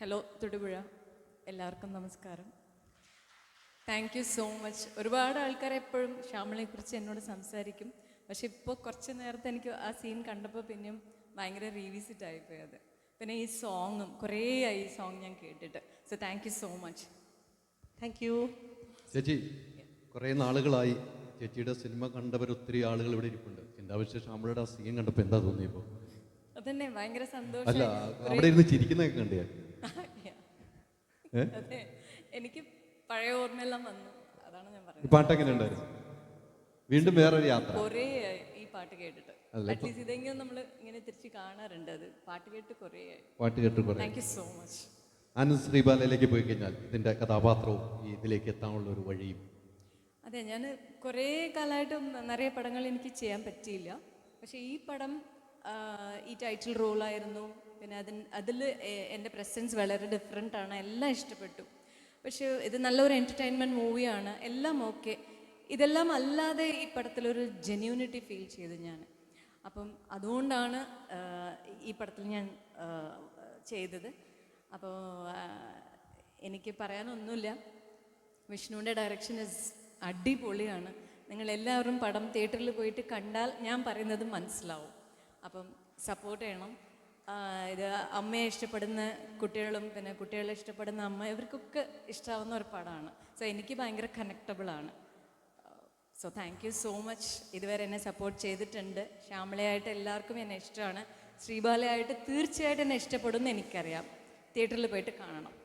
Hello Thodupuzha, എല്ലാവർക്കും നമസ്കാരം. Thank you so much. ഒരുപാട് ആൾക്കാർ എപ്പോഴും ശ്യാമളയെക്കുറിച്ച് എന്നോട് സംസാരിക്കും. പക്ഷെ ഇപ്പോൾ കുറച്ച് നേരത്തെ എനിക്ക് ആ സീൻ കണ്ടപ്പോൾ പിന്നെയും ഭയങ്കര റീവിസിറ്റ് ആയിപ്പോയി അത്. പിന്നെ ഈ സോങ്ങും കുറേ ആയി ഈ സോങ് ഞാൻ കേട്ടിട്ട്. So thank you so much. Thank you ചേച്ചി. കുറേ നാളുകളായി ചേച്ചിയുടെ സിനിമ കണ്ടവർ ഒത്തിരി ആളുകൾ ഇവിടെ ഇരിപ്പുണ്ട്. ചിന്താവിശേഷം ശ്യാമളയുടെ ആ സീൻ കണ്ടപ്പോൾ എന്താ തോന്നിയപ്പോൾ? അതന്നെ ഭയങ്കര അല്ല, സന്തോഷം. അവിടെ ഇരുന്ന് ചിരിക്കുന്നതൊക്കെ കണ്ടേ? അതെ, എനിക്ക് പഴയ ഓർമ്മയെല്ലാം വന്നു. അതാണ് ഞാൻ ഈ പറയുന്നത്. പാട്ട് എങ്ങനെ ഉണ്ടായിരുന്നു? വീണ്ടും വേറൊരു യാത്ര. കുറേ ആയി ഈ പാട്ട് കേട്ടിട്ട്. അറ്റ്ലീസ്റ്റ് ഇതെങ്കിലും നമ്മൾ ഇങ്ങനെ തിരിച്ച് കാണാറുണ്ട്. അത് പാട്ട് കേട്ട് കുറേ ആയി. പാട്ട് കേട്ട് കുറേ. Thank you so much. Anand ശ്രീബാലയിലേക്ക് പോയി കഴിഞ്ഞാൽ ഇതിന്റെ കഥാപാത്രവും ഈ ഇതിലേക്ക് എത്താനുള്ള ഒരു വഴിയും. അതെ, ഞാൻ കുറേ കാലമായിട്ട് നിറയെ പടങ്ങൾ എനിക്ക് ചെയ്യാൻ പറ്റിയില്ല. പക്ഷേ ഈ പടം ഈ ടൈറ്റിൽ റോളായിരുന്നു. പിന്നെ അതിൽ എൻ്റെ പ്രസൻസ് വളരെ ഡിഫറെൻ്റ് ആണ്. എല്ലാം ഇഷ്ടപ്പെട്ടു. പക്ഷേ ഇത് നല്ലൊരു എൻ്റർടൈൻമെൻറ്റ് മൂവിയാണ്. എല്ലാം ഓക്കെ. ഇതെല്ലാം അല്ലാതെ ഈ പടത്തിലൊരു ജെന്യൂനിറ്റി ഫീൽ ചെയ്തു ഞാൻ. അപ്പം അതുകൊണ്ടാണ് ഈ പടത്തിൽ ഞാൻ ചെയ്തത്. അപ്പോൾ എനിക്ക് പറയാനൊന്നുമില്ല. വിഷ്ണുവിൻ്റെ ഡയറക്ഷൻ ഇസ് അടിപൊളിയാണ്. നിങ്ങളെല്ലാവരും പടം തിയേറ്ററിൽ പോയിട്ട് കണ്ടാൽ ഞാൻ പറയുന്നത് മനസ്സിലാവും. അപ്പം സപ്പോർട്ട് ചെയ്യണം. ഇത് അമ്മയെ ഇഷ്ടപ്പെടുന്ന കുട്ടികളും പിന്നെ കുട്ടികളെ ഇഷ്ടപ്പെടുന്ന അമ്മ, ഇവർക്കൊക്കെ ഇഷ്ടമാവുന്ന ഒരു പടമാണ്. സോ എനിക്ക് ഭയങ്കര കണക്റ്റബിളാണ്. So thank you so much. ഇതുവരെ എന്നെ സപ്പോർട്ട് ചെയ്തിട്ടുണ്ട്. ശ്യാമളയായിട്ട് എല്ലാവർക്കും എന്നെ ഇഷ്ടമാണ്. ശ്രീബാലയായിട്ട് തീർച്ചയായിട്ടും എന്നെ ഇഷ്ടപ്പെടുമെന്ന് എനിക്കറിയാം. തിയേറ്ററിൽ പോയിട്ട് കാണണം.